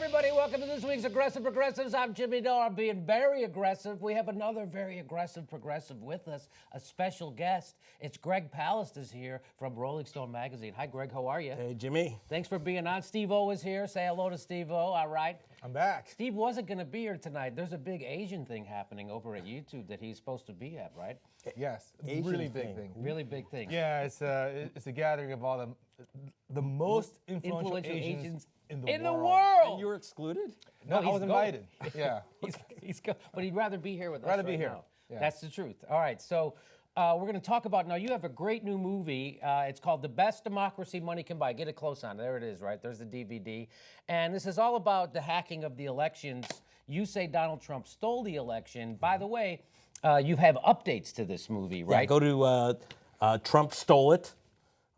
everybody. Welcome to this week's Aggressive Progressives. I'm Jimmy Dore. I'm being very aggressive. We have another very aggressive progressive with us, a special guest. It's Greg Palast is here from Rolling Stone magazine. Hi, Greg. How are you? Hey, Jimmy. Thanks for being on. Steve-O is here. Say hello to Steve-O. All right. I'm back. Steve wasn't going to be here tonight. There's a big Asian thing happening over at YouTube that he's supposed to be at, right? Yes, Asian really big thing. Really big thing. Yeah, it's a gathering of all the most influential Asians in the world. And you were excluded? No, I he's was invited. Yeah. But he'd rather be here with us. Rather be right here. now. Yeah. That's the truth. All right, so we're going to talk about now. You have a great new movie. It's called "The Best Democracy Money Can Buy." Get it close on. There it is. Right there's the DVD, and this is all about the hacking of the elections. You say Donald Trump stole the election. By the way, you have updates to this movie, right? Yeah, go to Trump Stole It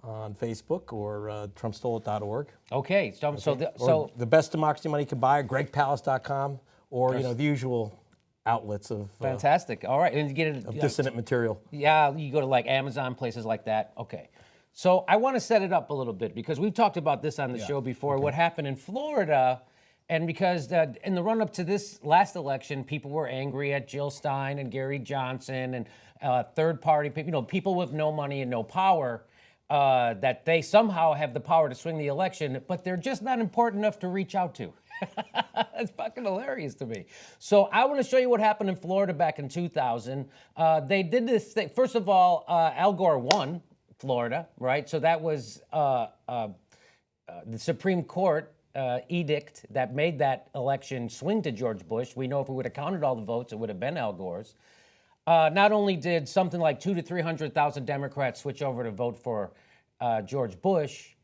on Facebook or TrumpStoleIt.org. Okay, Or the best democracy money can buy, GregPalast.com, or the usual outlets of fantastic. All right, and you get it. dissonant material. Yeah, you go to like Amazon, places like that. Okay. So I want to set it up a little bit because we've talked about this on the show before, what happened in Florida. And because in the run-up to this last election, people were angry at Jill Stein and Gary Johnson and third-party people, people with no money and no power, that they somehow have the power to swing the election, but they're just not important enough to reach out to. It's fucking hilarious to me. So I want to show you what happened in Florida back in 2000. They did this thing. First of all, Al Gore won Florida, right? So that was the Supreme Court edict that made that election swing to George Bush. We know if we would have counted all the votes, it would have been Al Gore's. Not only did something like 200,000 to 300,000 Democrats switch over to vote for George Bush,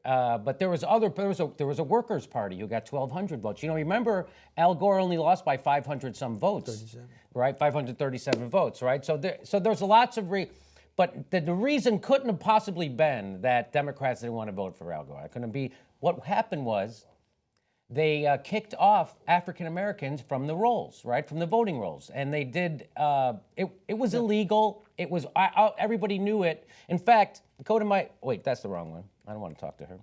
but there was a workers' party who got 1,200 votes. Remember Al Gore only lost by 500 some votes, 37. right? 537 votes, right? So there's lots of but the reason couldn't have possibly been that Democrats didn't want to vote for Al Gore. It couldn't be. What happened was they kicked off African Americans from the rolls, right, from the voting rolls, and they did. It was illegal. It was everybody knew it. In fact, go to wait. That's the wrong one. I don't want to talk to her.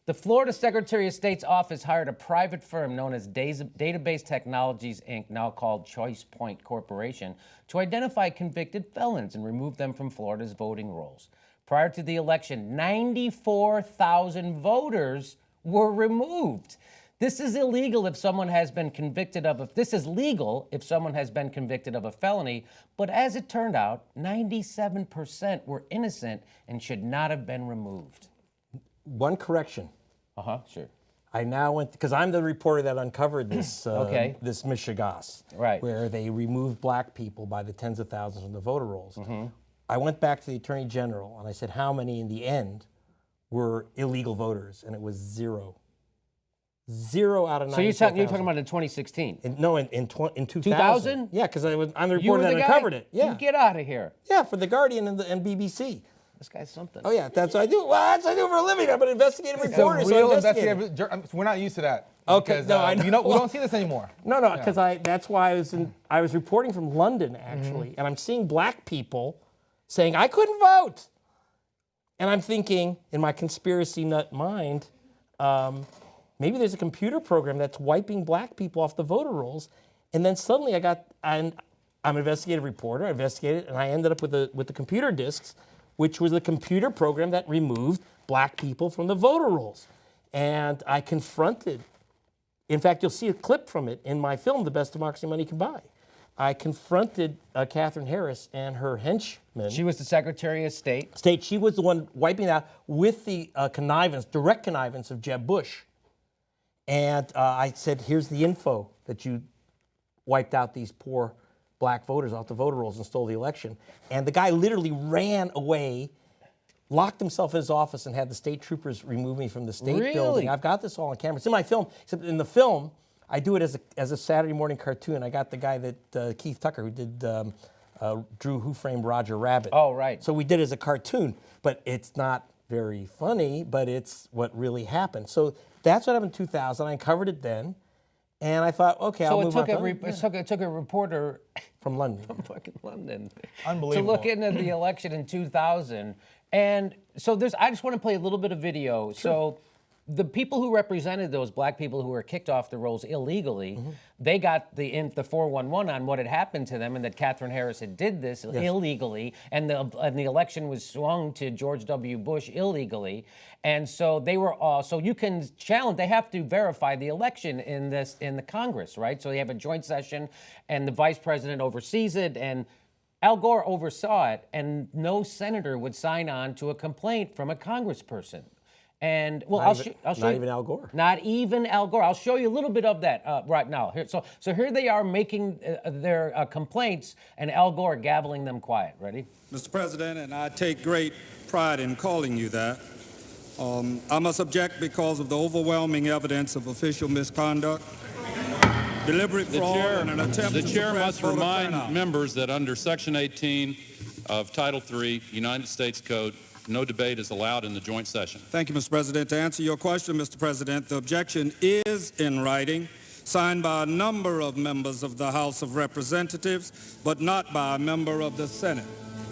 The Florida Secretary of State's office hired a private firm known as Database Technologies, Inc., now called Choice Point Corporation, to identify convicted felons and remove them from Florida's voting rolls. Prior to the election, 94,000 voters were removed. This is illegal if someone has been convicted of this is legal if someone has been convicted of a felony, but as it turned out, 97% were innocent and should not have been removed. One correction. Sure. I now went, because I'm the reporter that uncovered this this mishegas, Right. where they removed black people by the tens of thousands from the voter rolls. Mm-hmm. I went back to the Attorney General and I said, how many in the end were illegal voters? And it was zero. 0 out of 94,000. So you're talking about in 2016? In 2000. 2000? Yeah, because I'm the You were reporter that the uncovered guy? it. Yeah. You get out of here. Yeah, for The Guardian and BBC. This guy's something. Oh yeah, that's what I do. Well, that's what I do for a living. I'm an investigative reporter. It's a real so investigative. investigator. We're not used to that. Okay, because, no, I know. we don't see this anymore. No, because that's why I was reporting from London actually, and I'm seeing black people saying I couldn't vote, and I'm thinking in my conspiracy nut mind, maybe there's a computer program that's wiping black people off the voter rolls, and then suddenly I'm an investigative reporter. I investigated, and I ended up with the computer disks, which was the computer program that removed black people from the voter rolls. And I confronted, in fact, you'll see a clip from it in my film, The Best Democracy Money Can Buy. I confronted Katherine Harris and her henchmen. She was the Secretary of State. She was the one wiping it out with the direct connivance of Jeb Bush. And I said, here's the info that you wiped out these poor black voters off the voter rolls and stole the election. And the guy literally ran away, locked himself in his office, and had the state troopers remove me from the state building. I've got this all on camera. It's in my film, except in the film, I do it as a Saturday morning cartoon. I got the guy that, Keith Tucker, who did drew Who Framed Roger Rabbit. Oh, right. So we did it as a cartoon, but it's not very funny, but it's what really happened. So that's what happened in 2000. I uncovered it then. And I thought, okay, I'll move on. So it took a reporter from London. from fucking London Unbelievable. to look into the election in 2000. And so I just want to play a little bit of video. Sure. So the people who represented those black people who were kicked off the rolls illegally, they got the 411 on what had happened to them and that Katherine Harris had did this illegally, and the election was swung to George W. Bush illegally. And so they were all, so you can challenge, they have to verify the election in the Congress, right? So they have a joint session and the vice president oversees it, and Al Gore oversaw it, and no senator would sign on to a complaint from a congressperson. And well, I'll show not you, even Al Gore. Not even Al Gore. I'll show you a little bit of that right now. Here, so here they are making their complaints, and Al Gore gaveling them quiet. Ready? Mr. President, and I take great pride in calling you that. I must object because of the overwhelming evidence of official misconduct, deliberate fraud, and an attempt to suppress voter turnout. The chair must remind members that under Section 18 of Title III, United States Code, no debate is allowed in the joint session. Thank you, Mr. President. To answer your question, Mr. President, the objection is in writing, signed by a number of members of the House of Representatives, but not by a member of the Senate.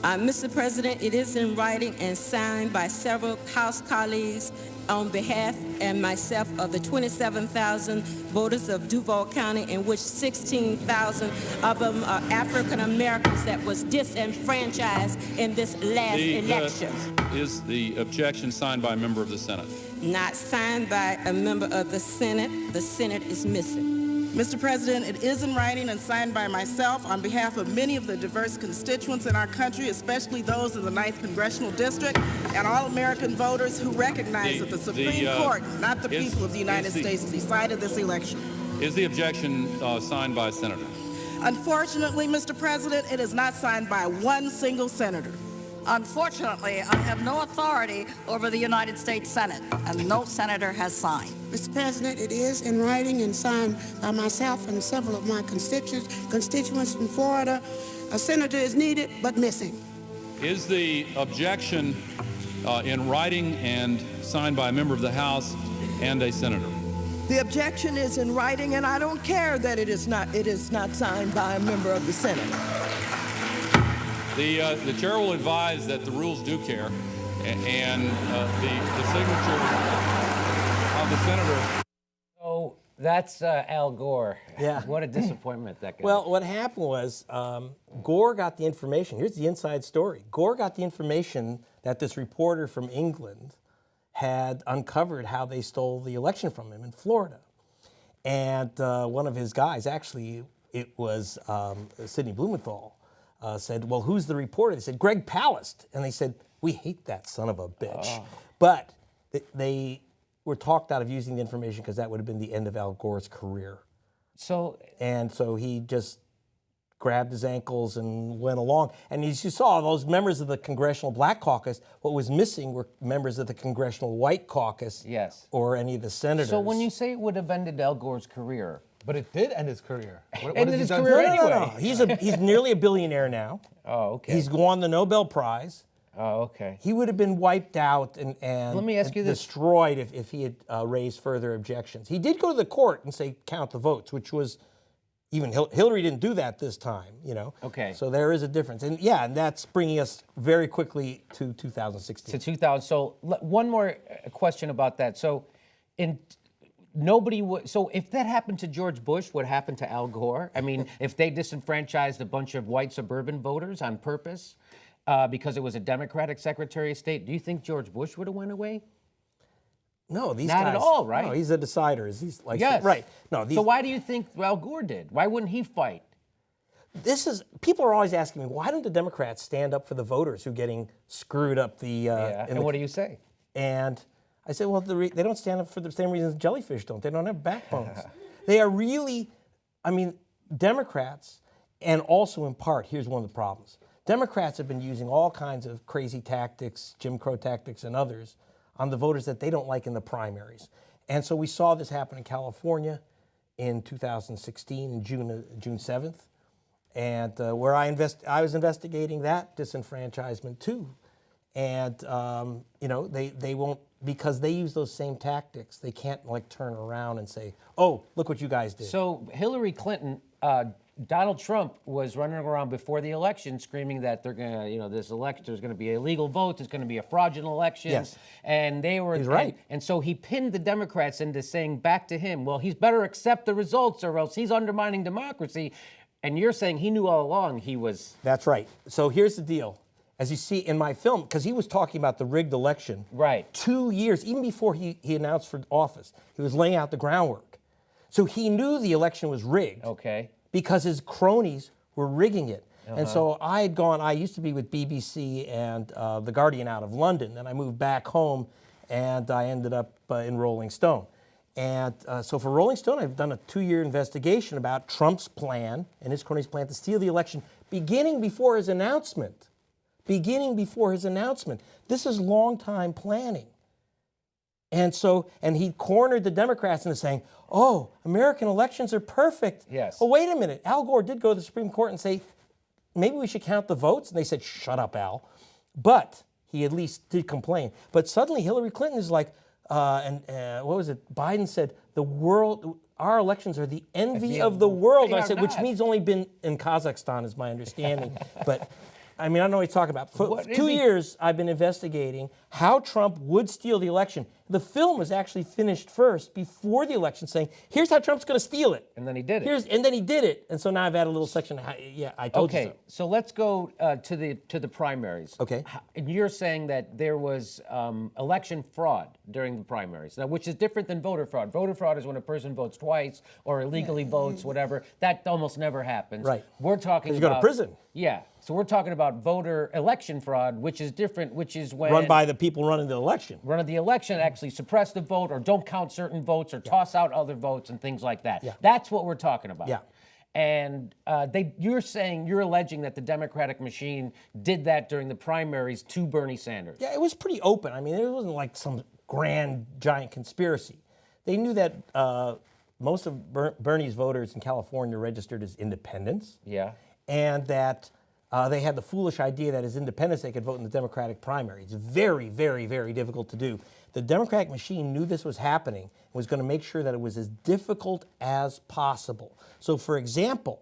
Mr. President, it is in writing and signed by several House colleagues on behalf and myself of the 27,000 voters of Duval County, in which 16,000 of them are African Americans that was disenfranchised in this last election. Is the objection signed by a member of the Senate? Not signed by a member of the Senate. The Senate is missing. Mr. President, it is in writing and signed by myself on behalf of many of the diverse constituents in our country, especially those in the 9th Congressional District, and all American voters who recognize that the Supreme Court, not the people of the United States, decided this election. Is the objection signed by a senator? Unfortunately, Mr. President, it is not signed by one single senator. Unfortunately, I have no authority over the United States Senate, and no senator has signed. Mr. President, it is in writing and signed by myself and several of my constituents from Florida. A senator is needed, but missing. Is the objection in writing and signed by a member of the House and a senator? The objection is in writing, and I don't care that it is not signed by a member of the Senate. The chair will advise that the rules do care, and the signature of the senator. So that's Al Gore. Yeah. What a disappointment that guy. Well, what happened was Gore got the information. Here's the inside story. Gore got the information that this reporter from England had uncovered how they stole the election from him in Florida. And one of his guys, actually, it was Sidney Blumenthal, said, well, who's the reporter? They said, Greg Palast. And they said, we hate that son of a bitch. Oh. But they were talked out of using the information because that would have been the end of Al Gore's career. So he just grabbed his ankles and went along. And as you saw, those members of the Congressional Black Caucus, what was missing were members of the Congressional White Caucus. Yes. Or any of the senators. So when you say it would have ended Al Gore's career, but it did end his career. What ended his career anyway. No. He's nearly a billionaire now. Oh, okay. He's won the Nobel Prize. Oh, okay. He would have been wiped out and Let me ask you this. destroyed if he had raised further objections. He did go to the court and say count the votes, which was even Hillary didn't do that this time, you know. Okay. So there is a difference, and that's bringing us very quickly to 2016. To 2000. So one more question about that. So nobody would. So if that happened to George Bush, what happened to Al Gore? I mean, if they disenfranchised a bunch of white suburban voters on purpose because it was a Democratic Secretary of State, do you think George Bush would have went away? No, these not guys, at all, right? No, he's a decider. He's like yes. right. No, so why do you think Al Gore did? Why wouldn't he fight? People are always asking me, why don't the Democrats stand up for the voters who are getting screwed up and what do you say? And I said, well, they don't stand up for the same reasons jellyfish don't. They don't have backbones. They are really, Democrats, and also in part, here's one of the problems. Democrats have been using all kinds of crazy tactics, Jim Crow tactics and others, on the voters that they don't like in the primaries. And so we saw this happen in California in 2016, June 7th, and where I was investigating that disenfranchisement too. And, they won't, because they use those same tactics, they can't turn around and say, oh, look what you guys did. So Hillary Clinton Donald Trump was running around before the election screaming that they're going to, this election, there's going to be illegal votes, it's going to be a fraudulent election. Yes. And they were. He's right. And so he pinned the Democrats into saying back to him, well, he's better accept the results or else he's undermining democracy. And you're saying he knew all along he was. That's right. So here's the deal. As you see in my film, because he was talking about the rigged election. Right. 2 years, even before he announced for office, he was laying out the groundwork. So he knew the election was rigged. Okay. Because his cronies were rigging it. And so I used to be with BBC and The Guardian out of London. Then I moved back home and I ended up in Rolling Stone. And so for Rolling Stone, I've done a 2-year investigation about Trump's plan and his cronies' plan to steal the election, beginning before his announcement. This is long-time planning. And he cornered the Democrats into saying, oh, American elections are perfect. Yes. Oh, wait a minute. Al Gore did go to the Supreme Court and say, maybe we should count the votes. And they said, shut up, Al. But he at least did complain. But suddenly Hillary Clinton is like, what was it? Biden said, our elections are the envy of the world. And I said, which means only been in Kazakhstan is my understanding. But I mean, I don't know what he's talking about. For 2 years, I've been investigating how Trump would steal the election. The film was actually finished first before the election, saying, here's how Trump's going to steal it. And then he did it. And then he did it. And so now I've added a little section. I told you so. Okay, so let's go to the primaries. Okay. And you're saying that there was election fraud during the primaries, now, which is different than voter fraud. Voter fraud is when a person votes twice or illegally votes, whatever. That almost never happens. Right. We're talking about... you go to prison. Yeah. So we're talking about voter election fraud, which is different, which is when... Run by the people running the election. Running the election, actually suppress the vote or don't count certain votes or toss out other votes and things like that. Yeah. That's what we're talking about. Yeah. And you're alleging that the Democratic machine did that during the primaries to Bernie Sanders. Yeah, it was pretty open. I mean, it wasn't like some grand, giant conspiracy. They knew that most of Bernie's voters in California registered as independents. Yeah. And that they had the foolish idea that as independents they could vote in the Democratic primary. It's very, very, very difficult to do. The Democratic machine knew this was happening and was going to make sure that it was as difficult as possible. So, for example,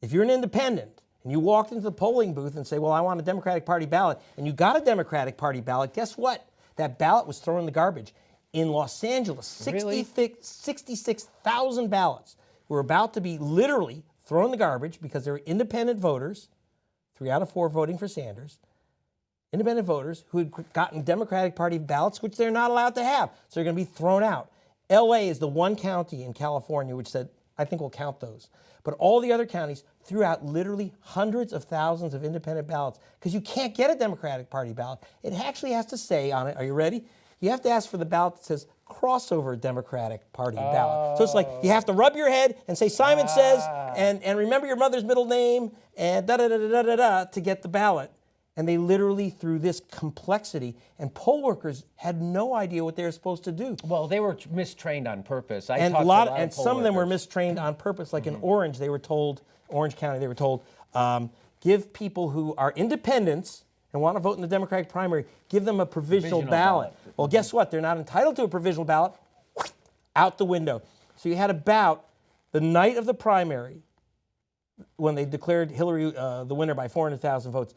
if you're an independent and you walked into the polling booth and say, well, I want a Democratic Party ballot, and you got a Democratic Party ballot, guess what? That ballot was thrown in the garbage. In Los Angeles, 66,000 ballots were about to be literally thrown in the garbage because they were independent voters, 3 out of 4 voting for Sanders, independent voters who had gotten Democratic Party ballots, which they're not allowed to have. So they're going to be thrown out. LA is the one county in California which said, I think we'll count those. But all the other counties threw out literally hundreds of thousands of independent ballots because you can't get a Democratic Party ballot. It actually has to say on it, are you ready? You have to ask for the ballot that says crossover Democratic Party ballot. So it's like you have to rub your head and say Simon says and remember your mother's middle name and da-da-da-da-da-da to get the ballot. And they literally threw this complexity, and poll workers had no idea what they were supposed to do. Well, they were mistrained on purpose. And some of them were mistrained on purpose. Like in Orange, they were told, Orange County, they were told, give people who are independents and want to vote in the Democratic primary, give them a provisional ballot. Well, guess what? They're not entitled to a provisional ballot. Out the window. So you had about the night of the primary, when they declared Hillary the winner by 400,000 votes,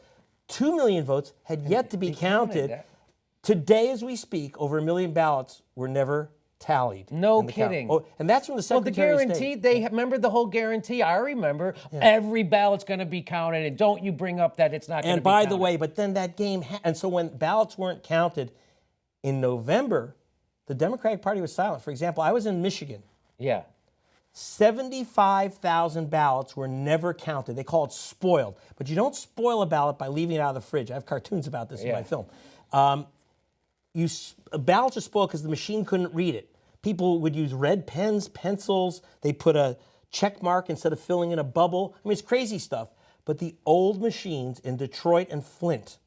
2 million votes had yet to be counted. Today, as we speak, over 1 million ballots were never tallied. No kidding. Oh, and that's from the Secretary of State. They remember the whole guarantee. I remember every ballot's going to be counted, and don't you bring up that it's not going to be counted. And by the way, but then that game, and so when ballots weren't counted in November, the Democratic Party was silent. For example, I was in Michigan. Yeah. 75,000 ballots were never counted. They call it spoiled. But you don't spoil a ballot by leaving it out of the fridge. I have cartoons about this in my film. Ballots are spoiled because the machine couldn't read it. People would use red pens, pencils. They put a check mark instead of filling in a bubble. I mean, it's crazy stuff. But the old machines in Detroit and Flint,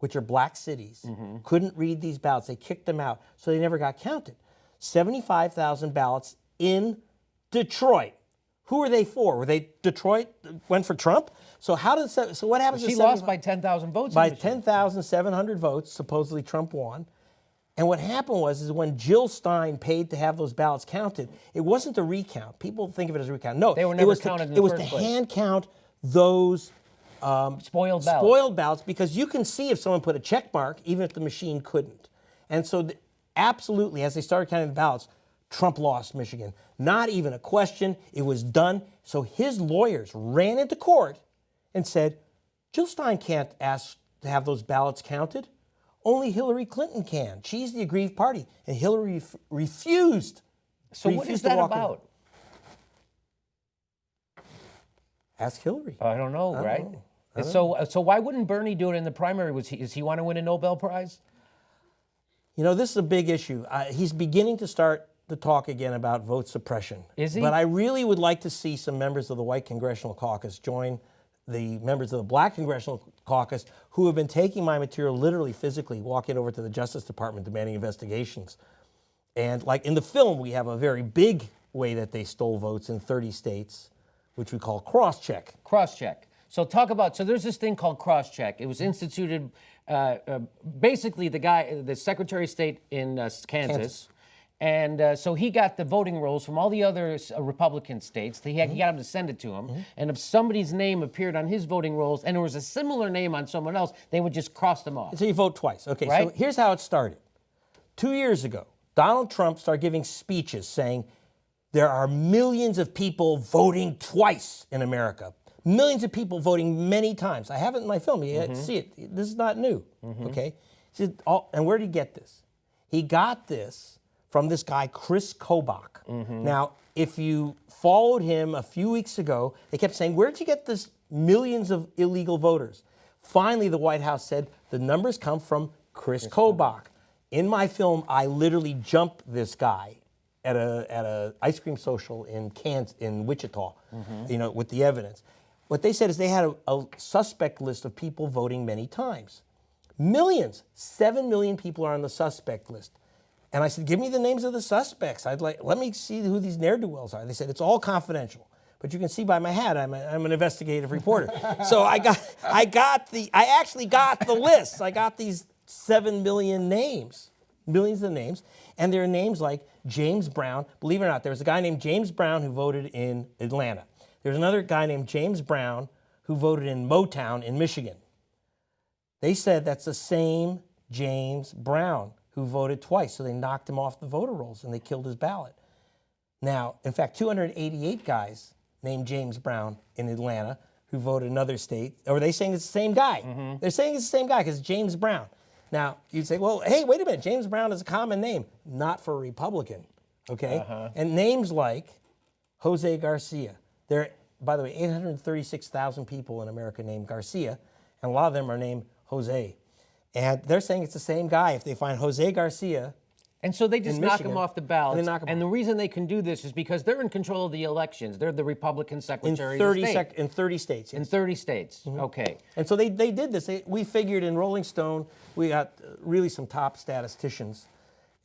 which are black cities, couldn't read these ballots. They kicked them out, so they never got counted. 75,000 ballots in Detroit. Who were they for? Were they Detroit went for Trump? So so what happens? She lost by 10,000 votes. By 10,700 votes, supposedly Trump won. And what happened was when Jill Stein paid to have those ballots counted, it wasn't a recount. People think of it as a recount. No, They were it never was counted in it the was first to place. hand count those Spoiled ballots. spoiled ballots, because you can see if someone put a check mark, even if the machine couldn't. And so, absolutely, as they started counting the ballots, Trump lost Michigan. Not even a question. It was done. So his lawyers ran into court and said, Jill Stein can't ask to have those ballots counted. Only Hillary Clinton can. She's the aggrieved party. And Hillary refused. So what is that about? Ask Hillary. I don't know, I right? don't know. So why wouldn't Bernie do it in the primary? Does he want to win a Nobel Prize? You know, this is a big issue. He's beginning to start to talk again about vote suppression. Is he? But I really would like to see some members of the white congressional caucus join the members of the black congressional caucus who have been taking my material literally, physically, walking over to the Justice Department demanding investigations. And like in the film, we have a very big way that they stole votes in 30 states, which we call cross-check. Cross-check. So so there's this thing called cross-check. It was instituted, basically the Secretary of State in Kansas. And so he got the voting rolls from all the other Republican states. He got them to send it to him. And if somebody's name appeared on his voting rolls and there was a similar name on someone else, they would just cross them off. So you vote twice. Okay, right? So here's how it started. 2 years ago, Donald Trump started giving speeches saying there are millions of people voting twice in America. Millions of people voting many times. I have it in my film. You see it. This is not new. Okay? And where did he get this? He got this from this guy, Chris Kobach. Now, if you followed him a few weeks ago, they kept saying, where'd you get this millions of illegal voters? Finally, the White House said the numbers come from Chris Kobach. In my film, I literally jumped this guy at a ice cream social in Wichita, you know, with the evidence. What they said is they had a suspect list of people voting many times. Millions, 7 million people are on the suspect list. And I said, give me the names of the suspects. Let me see who these ne'er-do-wells are. They said, it's all confidential. But you can see by my hat, I'm an investigative reporter. So I actually got the list. I got these 7 million names, millions of names. And there are names like James Brown. Believe it or not, there was a guy named James Brown who voted in Atlanta. There's another guy named James Brown who voted in Motown in Michigan. They said that's the same James Brown who voted twice, so they knocked him off the voter rolls and they killed his ballot. Now, in fact, 288 guys named James Brown in Atlanta who voted in another state, or are they saying it's the same guy? They're saying it's the same guy because it's James Brown. Now, you'd say, well, hey, wait a minute, James Brown is a common name, not for a Republican, okay? And names like Jose Garcia. There are, by the way, 836,000 people in America named Garcia, and a lot of them are named Jose. And they're saying it's the same guy if they find Jose Garcia. And so they just knock him off the ballot. And the reason they can do this is because they're in control of the elections. They're the Republican Secretary of State. In 30 states. Yes. In 30 states, okay. And so they did this. We figured in Rolling Stone, we got really some top statisticians,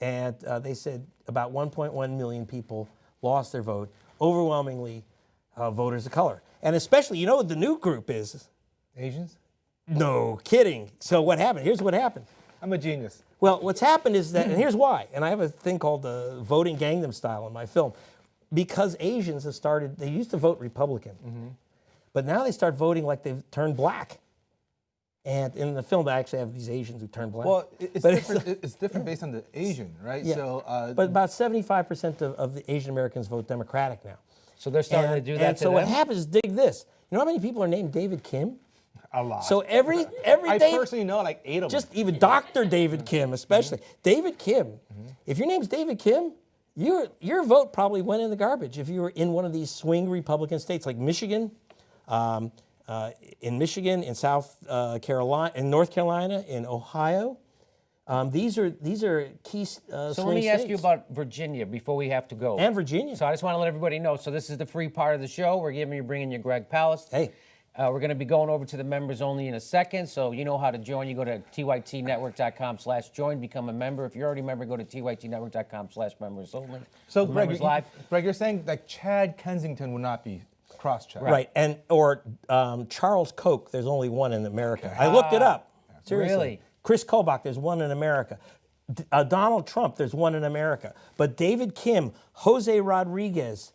and they said about 1.1 million people lost their vote, overwhelmingly voters of color. And especially, you know what the new group is? Asians? No kidding. So what happened? Here's what happened. I'm a genius. Well, what's happened is that, and here's why, and I have a thing called the voting Gangnam Style in my film, because Asians have started, they used to vote Republican, but now they start voting like they've turned black. And in the film, I actually have these Asians who turn black. Well, it's different based on the Asian, right? Yeah. So, but about 75% of the Asian Americans vote Democratic now. So they're starting to do that and to so them? what happens is, dig this. You know how many people are named David Kim? a lot. So every I day, personally know like 8 of them. just even Dr. David Kim especially. David Kim, if your name's David Kim, your vote probably went in the garbage if you were in one of these swing Republican states like Michigan, in South Carolina, in North Carolina, in Ohio. These are key So swing let me ask states. you about Virginia before we have to go. And Virginia. So I just want to let everybody know. So this is the free part of the show. We're bringing you Greg Palast. Hey. We're going to be going over to the members only in a second. So you know how to join. You go to tytnetwork.com/join, become a member. If you're already a member, go to tytnetwork.com/members only. So Members Live. Greg, you're saying like Chad Kensington would not be cross-checked. Right, or Charles Koch, there's only one in America. I looked it up. Seriously. Really? Chris Kobach, there's one in America. Donald Trump, there's one in America. But David Kim, Jose Rodriguez,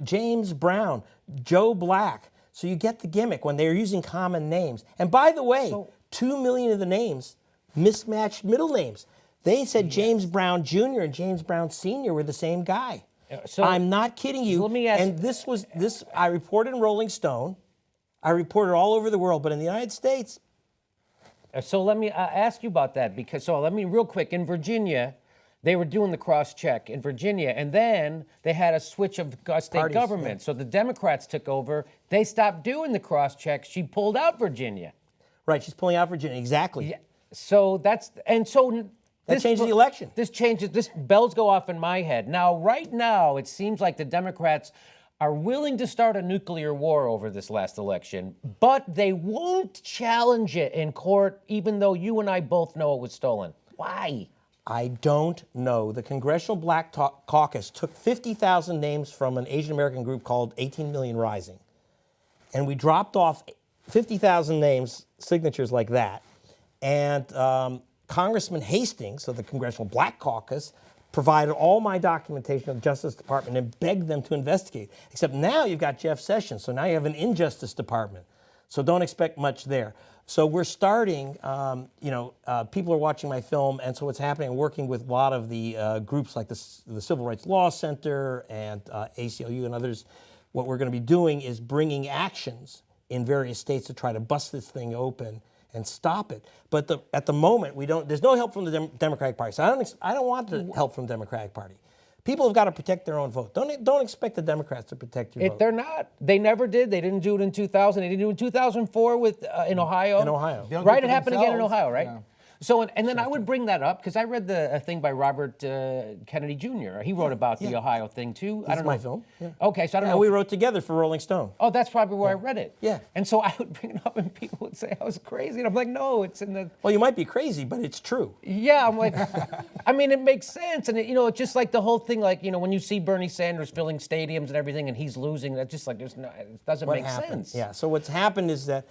James Brown, Joe Black. So you get the gimmick when they're using common names. And by the way, 2 million of the names mismatched middle names. They said James Brown Jr. and James Brown Sr. were the same guy. So I'm not kidding you. let me ask, and this I reported in Rolling Stone. I reported all over the world, but in the United States. So let me ask you about that real quick, in Virginia, they were doing the cross-check in Virginia, and then they had a switch of state government. Yeah. So the Democrats took over. They stopped doing the cross-check. She pulled out Virginia. Right, she's pulling out Virginia, exactly. Yeah. So that changes the election. This bells go off in my head. Now, right now, it seems like the Democrats are willing to start a nuclear war over this last election, but they won't challenge it in court, even though you and I both know it was stolen. Why? I don't know. The Congressional Black Caucus took 50,000 names from an Asian American group called 18 Million Rising, and we dropped off 50,000 names, signatures like that, and Congressman Hastings of the Congressional Black Caucus provided all my documentation to the Justice Department and begged them to investigate. Except now you've got Jeff Sessions, so now you have an Injustice Department. So don't expect much there. So we're starting, people are watching my film, and so what's happening, I'm working with a lot of the groups like the Civil Rights Law Center and ACLU and others. What we're going to be doing is bringing actions in various states to try to bust this thing open and stop it. But at the moment, there's no help from the Democratic Party. So I don't want the help from the Democratic Party. People have got to protect their own vote. Don't expect the Democrats to protect your vote. They're not. They never did. They didn't do it in 2000. They didn't do it in 2004 in Ohio. In Ohio. Right? It happened again in Ohio, right? Yeah. So, and then I would bring that up because I read a thing by Robert Kennedy Jr. He wrote about the Ohio thing too. I don't know. My film. Yeah. Okay, so I don't know. And we wrote together for Rolling Stone. Oh, that's probably where I read it. Yeah. And so I would bring it up and people would say I was crazy. And I'm like, no, it's in the... Well, you might be crazy, but it's true. Yeah, I'm like, I mean, it makes sense. And, it's just like the whole thing, like, when you see Bernie Sanders filling stadiums and everything and he's losing, that's just like, it doesn't make sense. Yeah, so what's happened is that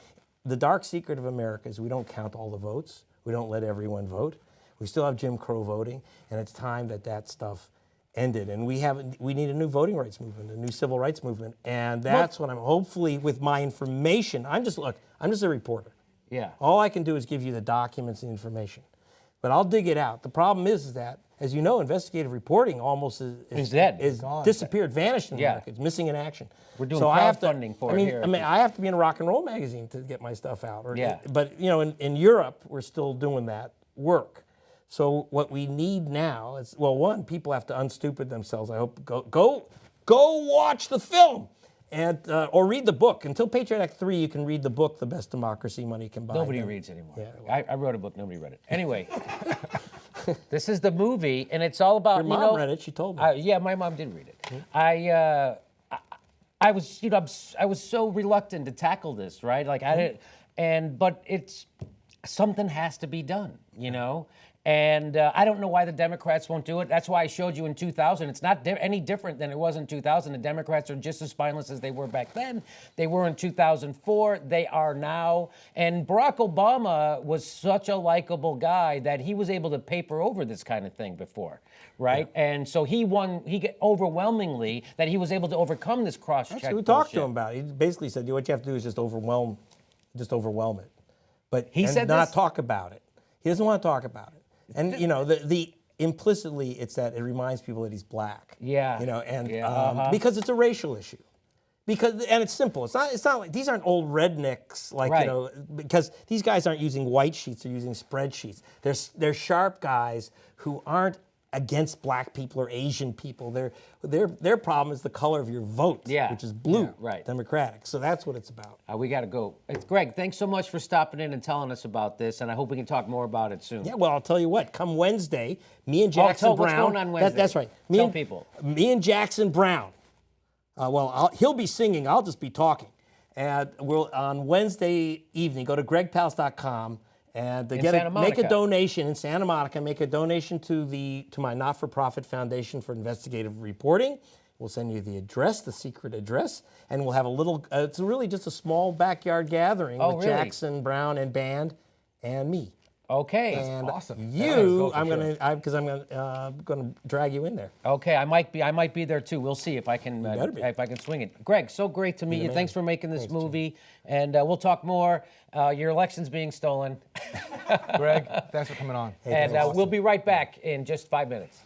the dark secret of America is we don't count all the votes. We don't let everyone vote. We still have Jim Crow voting, and it's time that stuff ended. And we need a new voting rights movement, a new civil rights movement, and that's what I'm hopefully with my information. I'm just a reporter. Yeah. All I can do is give you the documents and information, but I'll dig it out. The problem is that, as you know, investigative reporting almost is dead. Is disappeared, vanished in America. It's missing in action. We're doing crowdfunding for it here. I have to be in a rock and roll magazine to get my stuff out. Yeah. But in Europe, we're still doing that work. So what we need now is, well, one, people have to unstupid themselves. I hope go watch the film and or read the book. Until Patriot Act 3, you can read the book, The Best Democracy Money Can Buy. Nobody reads anymore. Yeah, well. I wrote a book. Nobody read it. Anyway, this is the movie, and it's all about. Your mom read it. She told me. Yeah, my mom did read it. Mm-hmm. I was so reluctant to tackle this, right? Like but something has to be done, And I don't know why the Democrats won't do it. That's why I showed you in 2000. It's not any different than it was in 2000. The Democrats are just as spineless as they were back then. They were in 2004. They are now. And Barack Obama was such a likable guy that he was able to paper over this kind of thing before, right? Yeah. And so he won. Overwhelmingly that he was able to overcome this cross-check. Actually, we talked to him about it. He basically said, what you have to do is just overwhelm it. But he said not this? talk about it. He doesn't want to talk about it. And the implicitly, it's that it reminds people that he's black. Yeah. Because it's a racial issue. And it's simple. It's not like these aren't old rednecks because these guys aren't using white sheets. They're using spreadsheets. They're sharp guys who aren't against black people or Asian people. Their problem is the color of your vote, which is blue, Democratic. So that's what it's about. We got to go. Greg, thanks so much for stopping in and telling us about this, and I hope we can talk more about it soon. Yeah, well, I'll tell you what. Come Wednesday, me and Jackson Brown. What's going on Wednesday? That's right. Tell people. Me and Jackson Brown. He'll be singing. I'll just be talking. And we'll on Wednesday evening. Go to gregpals.com. And make a donation in Santa Monica. Make a donation to my not-for-profit foundation for investigative reporting. We'll send you the address, the secret address, and we'll have a little. It's really just a small backyard gathering with Jackson Brown and band, and me. Okay. And awesome. you, Yeah, because I'm gonna drag you in there. Okay, I might be there too. We'll see if I can better be. if I can swing it. Greg, so great to meet you. man. Thanks for making this movie, and we'll talk more. Your election's being stolen, Greg, thanks for coming on. and we'll be right back in just 5 minutes.